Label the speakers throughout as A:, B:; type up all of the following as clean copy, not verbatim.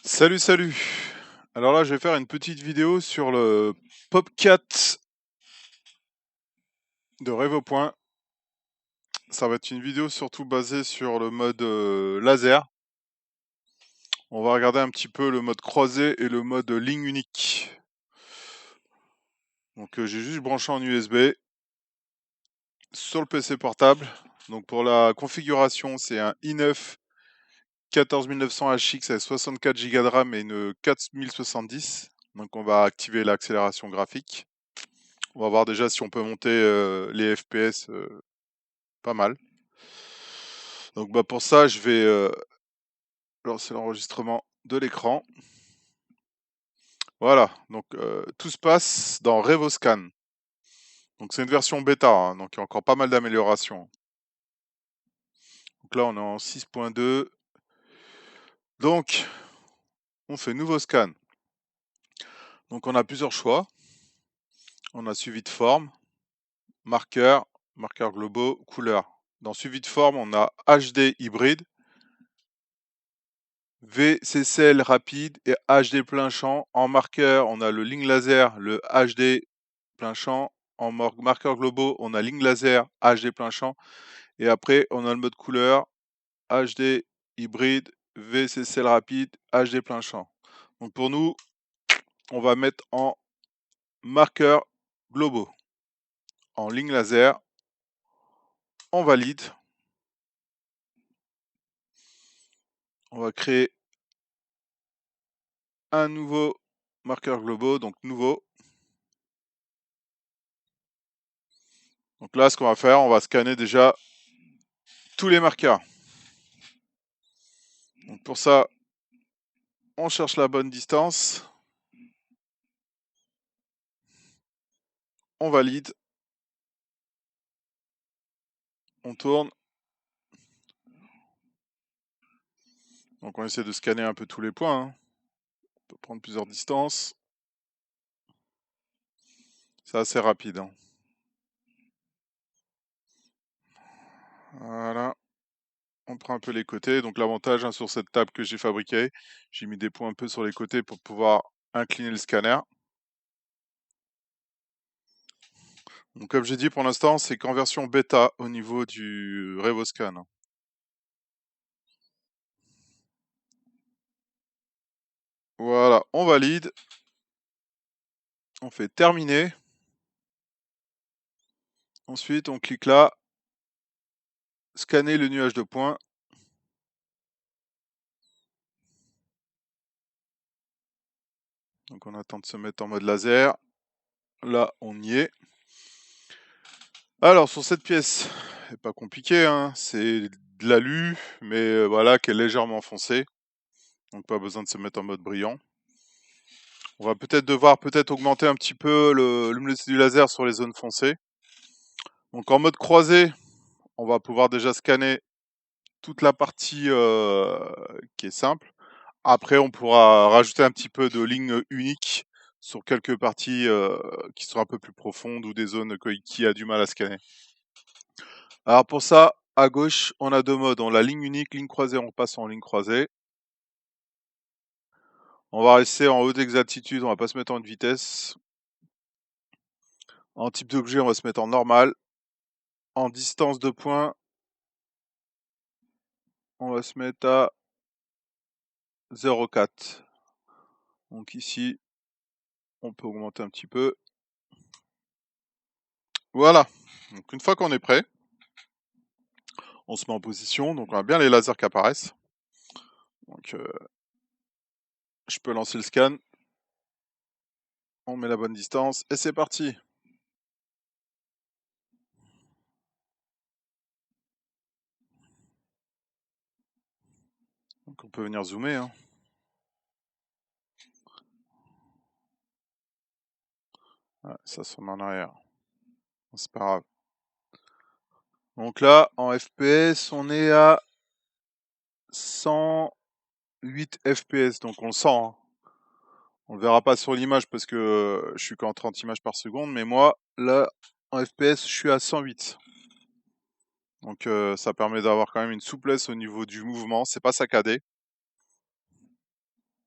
A: Salut, salut. Alors là, je vais faire une petite vidéo sur le PopCat de Revopoint. Ça va être une vidéo surtout basée sur le mode laser. On va regarder un petit peu le mode croisé et le mode ligne unique. Donc j'ai juste branché en USB sur le PC portable. Donc pour la configuration, c'est un i9 14900HX avec 64 Go de RAM et une 4070. Donc on va activer l'accélération graphique. On va voir déjà si on peut monter les FPS pas mal. Donc pour ça, je vais lancer l'enregistrement de l'écran. Voilà, donc tout se passe dans RevoScan. Donc c'est une version bêta, hein, donc il y a encore pas mal d'améliorations. Donc là, on est en 6.2. Donc, on fait nouveau scan. Donc on a plusieurs choix. On a suivi de forme, marqueur, marqueurs globaux, couleur. Dans suivi de forme, on a HD hybride, VCCL rapide et HD plein champ. En marqueur, on a le ligne laser, le HD plein champ. En marqueurs globaux, on a ligne laser, HD plein champ. Et après, on a le mode couleur, HD hybride, VCCL rapide, HD plein champ. Donc pour nous, on va mettre en marqueurs globaux. En ligne laser, on valide. On va créer un nouveau marqueur globaux, donc nouveau. Donc là, ce qu'on va faire, on va scanner déjà tous les marqueurs. Donc pour ça, on cherche la bonne distance. On valide. On tourne. Donc on essaie de scanner un peu tous les points. Hein. On peut prendre plusieurs distances. C'est assez rapide. Hein. Voilà. On prend un peu les côtés. Donc l'avantage sur cette table que j'ai fabriquée, j'ai mis des points un peu sur les côtés pour pouvoir incliner le scanner. Donc comme j'ai dit pour l'instant, c'est qu'en version bêta au niveau du RevoScan. Voilà, on valide. On fait terminer. Ensuite, on clique là. Scanner le nuage de points. Donc on attend de se mettre en mode laser. Là, on y est. Alors sur cette pièce, c'est pas compliqué, hein, c'est de l'alu, mais voilà, qui est légèrement foncé. Donc pas besoin de se mettre en mode brillant. On va peut-être devoir augmenter un petit peu le luminosité du laser sur les zones foncées. Donc en mode croisé, on va pouvoir déjà scanner toute la partie qui est simple. Après, on pourra rajouter un petit peu de ligne unique sur quelques parties qui sont un peu plus profondes ou des zones qui a du mal à scanner. Alors pour ça, à gauche, on a deux modes. On a la ligne unique, ligne croisée, on passe en ligne croisée. On va rester en haute exactitude, on va pas se mettre en haute vitesse. En type d'objet, on va se mettre en normal. En distance de point, on va se mettre à 0,4. Donc ici, on peut augmenter un petit peu. Voilà. Donc une fois qu'on est prêt, on se met en position. Donc on a bien les lasers qui apparaissent. Donc je peux lancer le scan. On met la bonne distance et c'est parti. Donc on peut venir zoomer. Hein. Ouais, ça se met en arrière. C'est pas grave. Donc là, en FPS, on est à 108 FPS. Donc on le sent. Hein. On le verra pas sur l'image parce que je suis qu'en 30 images par seconde. Mais moi, là, en FPS, je suis à 108. Donc ça permet d'avoir quand même une souplesse au niveau du mouvement. C'est pas saccadé.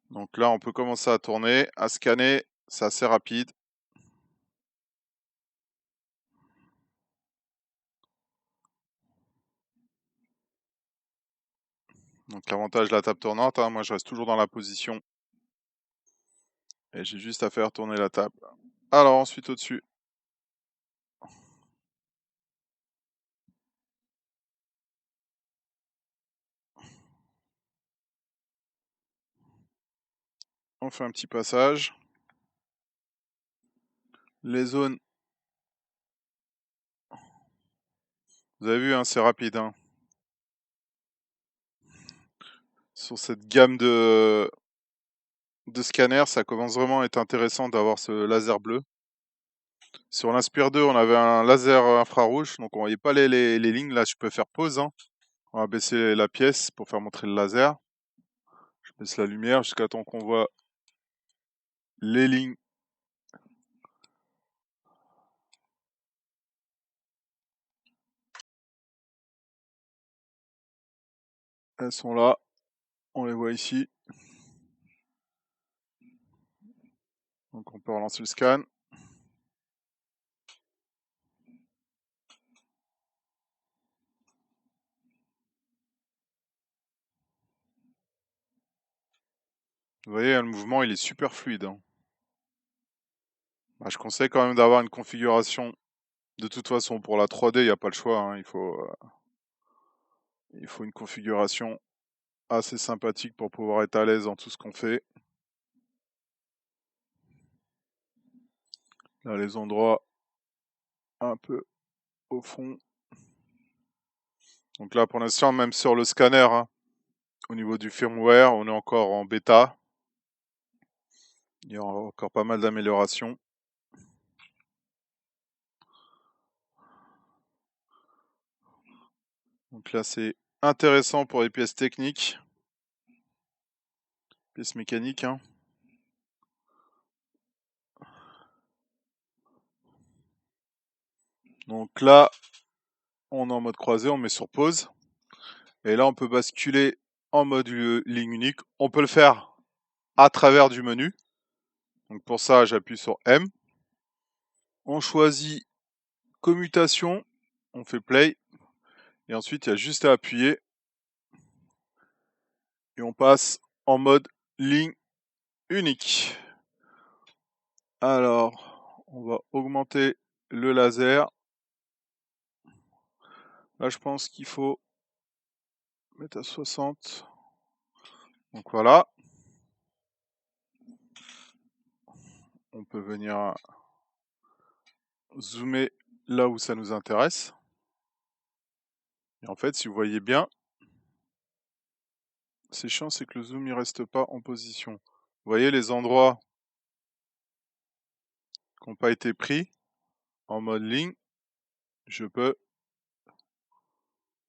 A: Donc là, on peut commencer à tourner, à scanner, c'est assez rapide. Donc l'avantage de la table tournante, hein, moi je reste toujours dans la position. Et j'ai juste à faire tourner la table. Alors ensuite au-dessus. On fait un petit passage. Les zones. Vous avez vu, hein, c'est rapide. Hein. Sur cette gamme de scanners, ça commence vraiment à être intéressant d'avoir ce laser bleu. Sur l'Inspire 2, on avait un laser infrarouge, donc on voyait pas les lignes. Là, je peux faire pause. Hein. On va baisser la pièce pour faire montrer le laser. Je baisse la lumière jusqu'à temps qu'on voit les lignes. Elles sont là. On les voit ici. Donc on peut relancer le scan. Vous voyez, le mouvement, il est super fluide. Hein. Bah, je conseille quand même d'avoir une configuration. De toute façon, pour la 3D, il n'y a pas le choix. Hein. Il faut une configuration assez sympathique pour pouvoir être à l'aise dans tout ce qu'on fait. Là, les endroits un peu au fond. Donc là, pour l'instant, même sur le scanner, hein, au niveau du firmware, on est encore en bêta. Il y aura encore pas mal d'améliorations. Donc là, c'est intéressant pour les pièces techniques, pièces mécaniques. Hein. Donc là, on est en mode croisé, on met sur pause. Et là, on peut basculer en mode ligne unique. On peut le faire à travers du menu. Donc pour ça, j'appuie sur M. On choisit commutation. On fait play. Et ensuite, il y a juste à appuyer. Et on passe en mode ligne unique. Alors, on va augmenter le laser. Là, je pense qu'il faut mettre à 60. Donc voilà. On peut venir zoomer là où ça nous intéresse. Et en fait, si vous voyez bien, c'est chiant, c'est que le zoom ne reste pas en position. Vous voyez les endroits qui n'ont pas été pris en mode ligne, je peux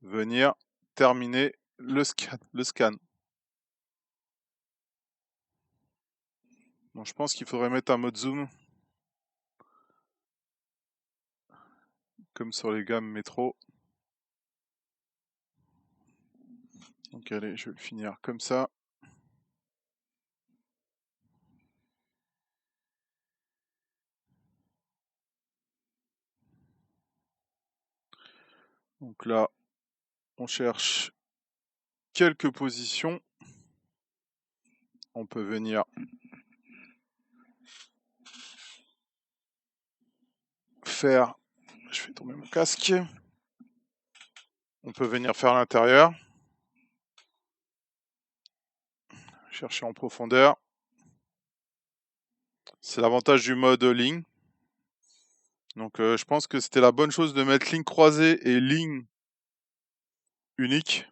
A: venir terminer le scan. Donc je pense qu'il faudrait mettre un mode zoom comme sur les gammes métro. Donc allez, je vais le finir comme ça. Donc là, on cherche quelques positions. On peut venir faire... Je fais tomber mon casque. On peut venir faire l'intérieur. Chercher en profondeur. C'est l'avantage du mode ligne. Donc je pense que c'était la bonne chose de mettre ligne croisée et ligne unique.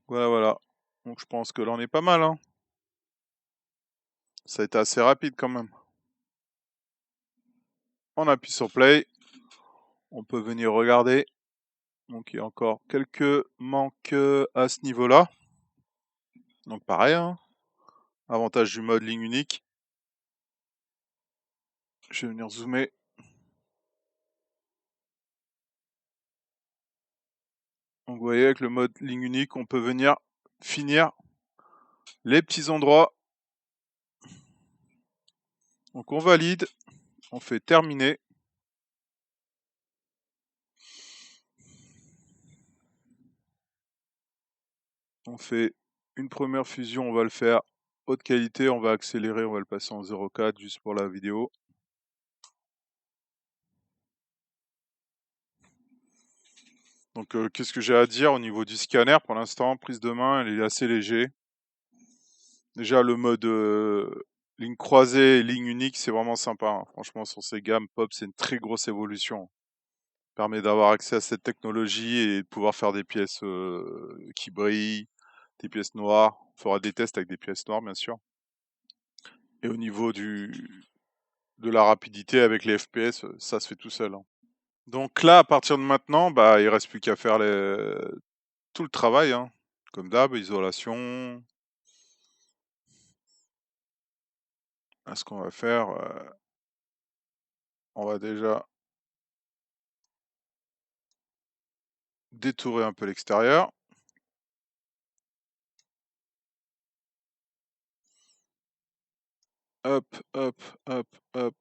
A: Voilà, voilà. Donc je pense que là on est pas mal. Hein. Ça a été assez rapide quand même. On appuie sur play. On peut venir regarder. Donc il y a encore quelques manques à ce niveau-là. Donc pareil. Hein. Avantage du mode ligne unique. Je vais venir zoomer. Donc vous voyez, avec le mode ligne unique, on peut venir finir les petits endroits. Donc on valide, on fait terminer. On fait une première fusion, on va le faire haute qualité, on va accélérer, on va le passer en 0,4 juste pour la vidéo. Donc qu'est-ce que j'ai à dire au niveau du scanner pour l'instant? Prise de main, elle est assez léger. Déjà le mode ligne croisée et ligne unique, c'est vraiment sympa, hein. Franchement, sur ces gammes pop, c'est une très grosse évolution. Permet d'avoir accès à cette technologie et de pouvoir faire des pièces qui brillent, des pièces noires. On fera des tests avec des pièces noires, bien sûr. Et au niveau de la rapidité avec les FPS, ça se fait tout seul, hein. Donc là, à partir de maintenant, bah, il reste plus qu'à faire tout le travail, hein. Comme d'hab, isolation. Là, ce qu'on va faire, on va déjà détourer un peu l'extérieur. Hop, hop, hop, hop.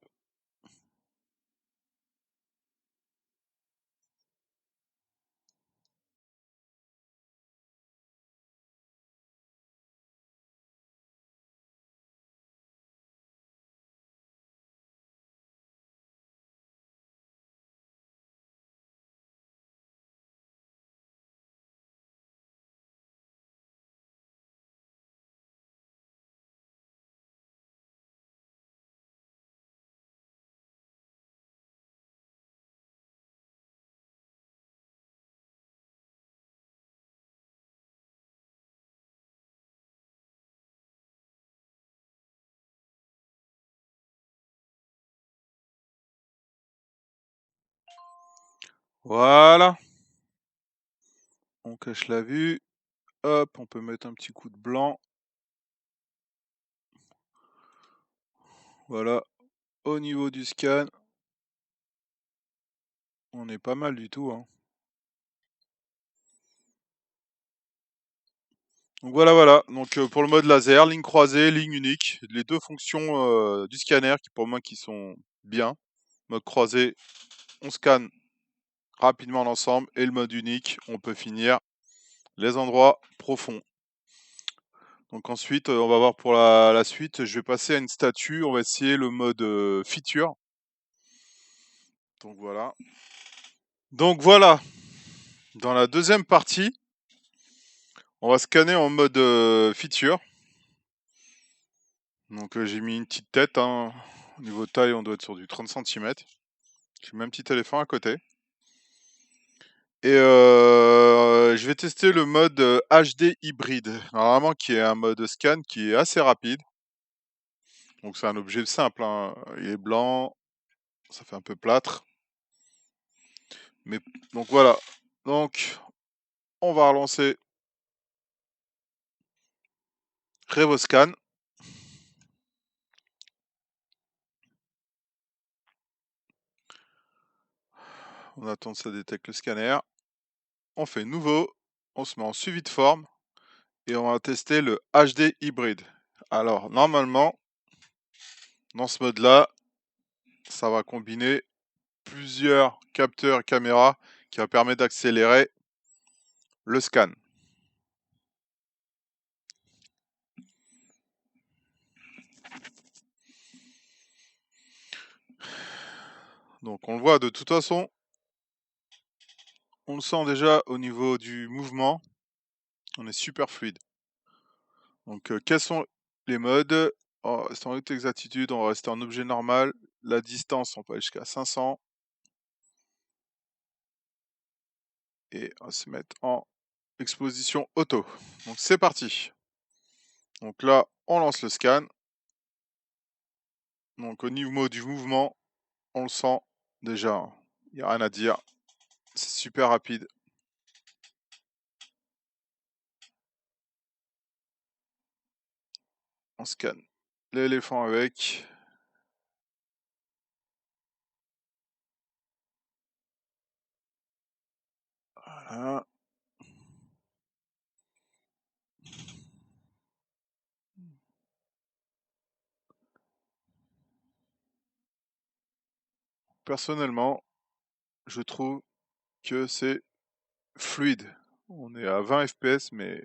A: Voilà. On cache la vue. Hop, on peut mettre un petit coup de blanc. Voilà. Au niveau du scan, on est pas mal du tout, hein. Donc voilà, voilà. Donc pour le mode laser, ligne croisée, ligne unique, les deux fonctions du scanner qui pour moi qui sont bien. Mode croisé, on scanne rapidement l'ensemble et le mode unique, on peut finir les endroits profonds. Donc ensuite, on va voir pour la suite, je vais passer à une statue, on va essayer le mode feature. Donc voilà. Donc voilà, dans la deuxième partie, on va scanner en mode feature. Donc j'ai mis une petite tête, hein. Au niveau de taille, on doit être sur du 30 cm. J'ai mis un petit éléphant à côté. Et je vais tester le mode HD hybride, normalement qui est un mode scan qui est assez rapide. Donc c'est un objet simple, hein. Il est blanc, ça fait un peu plâtre. Mais donc voilà. Donc on va relancer RevoScan. On attend que ça détecte le scanner. On fait nouveau, on se met en suivi de forme et on va tester le HD hybride. Alors normalement, dans ce mode-là, ça va combiner plusieurs capteurs caméra qui va permettre d'accélérer le scan. Donc on le voit de toute façon, on le sent déjà au niveau du mouvement, on est super fluide. Donc quels sont les modes? On va rester en haute exactitude, on va rester en objet normal, la distance on peut aller jusqu'à 500 et on va se mettre en exposition auto. Donc c'est parti. Donc là on lance le scan. Donc au niveau du mouvement, on le sent déjà, il n'y a rien à dire, c'est super rapide. On scanne l'éléphant avec. Voilà. Personnellement, je trouve que c'est fluide. On est à 20 FPS, mais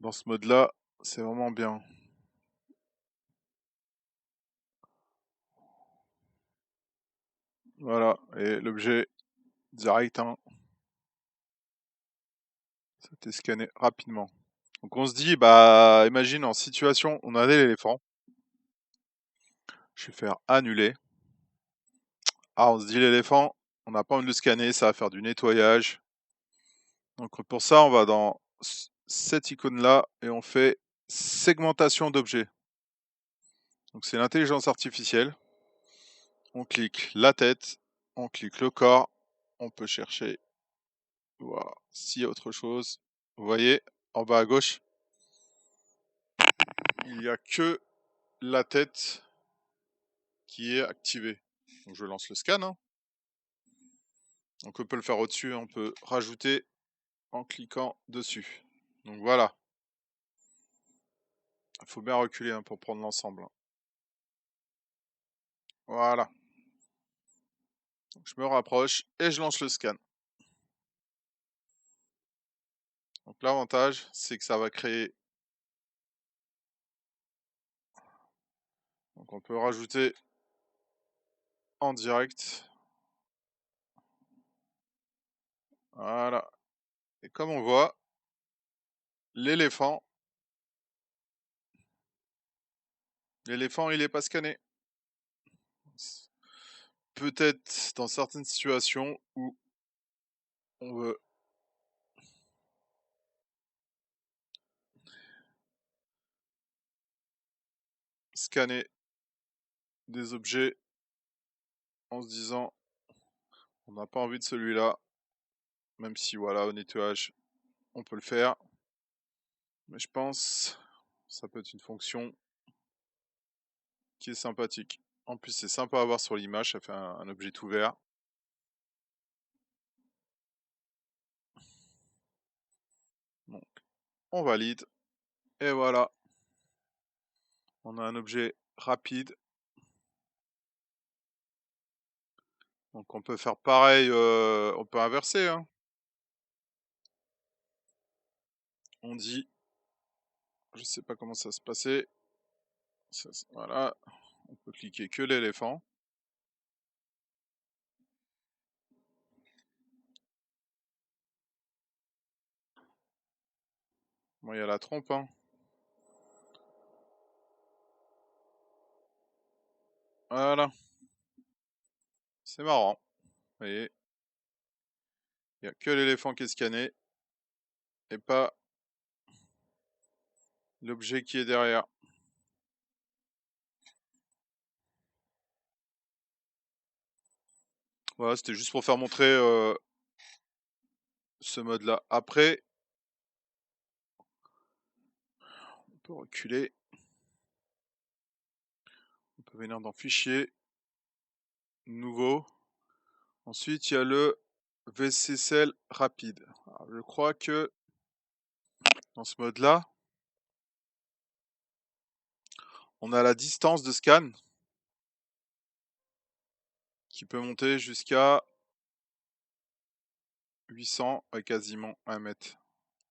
A: dans ce mode-là, c'est vraiment bien. Voilà, et l'objet direct, hein, ça t'est scanné rapidement. Donc on se dit, bah imagine en situation, on a l'éléphant. Je vais faire annuler. Ah, on se dit l'éléphant, on n'a pas envie de le scanner, ça va faire du nettoyage. Donc pour ça, on va dans cette icône-là et on fait segmentation d'objets. Donc c'est l'intelligence artificielle. On clique la tête, on clique le corps, on peut chercher voir s'il y a autre chose. Vous voyez, en bas à gauche, il n'y a que la tête qui est activée. Donc je lance le scan. Hein. Donc on peut le faire au-dessus, on peut rajouter en cliquant dessus. Donc voilà. Il faut bien reculer hein, pour prendre l'ensemble. Voilà. Donc je me rapproche et je lance le scan. Donc l'avantage, c'est que ça va créer. Donc on peut rajouter en direct. Voilà. Et comme on voit, l'éléphant, il n'est pas scanné. Peut-être dans certaines situations où on veut scanner des objets en se disant on n'a pas envie de celui-là, même si voilà au nettoyage on peut le faire. Mais je pense que ça peut être une fonction qui est sympathique. En plus c'est sympa à voir sur l'image, ça fait un objet tout vert. Donc on valide. Et voilà. On a un objet rapide. Donc on peut faire pareil, on peut inverser. Hein. On dit, je sais pas comment ça se passait. Voilà, on peut cliquer que l'éléphant. Bon, il y a la trompe. Hein. Voilà, c'est marrant. Vous voyez, il n'y a que l'éléphant qui est scanné et pas l'objet qui est derrière. Voilà, c'était juste pour faire montrer ce mode-là. Après, on peut reculer. On peut venir dans Fichier, Nouveau. Ensuite, il y a le VCSEL rapide. Alors, je crois que dans ce mode-là, on a la distance de scan qui peut monter jusqu'à 800 et quasiment 1 mètre.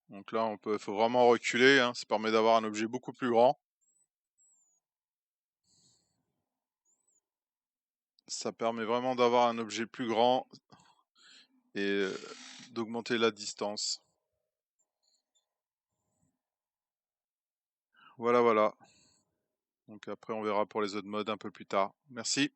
A: Donc là, faut vraiment reculer. Hein, ça permet d'avoir un objet beaucoup plus grand. Ça permet vraiment d'avoir un objet plus grand et d'augmenter la distance. Voilà, voilà. Donc après, on verra pour les autres modes un peu plus tard. Merci.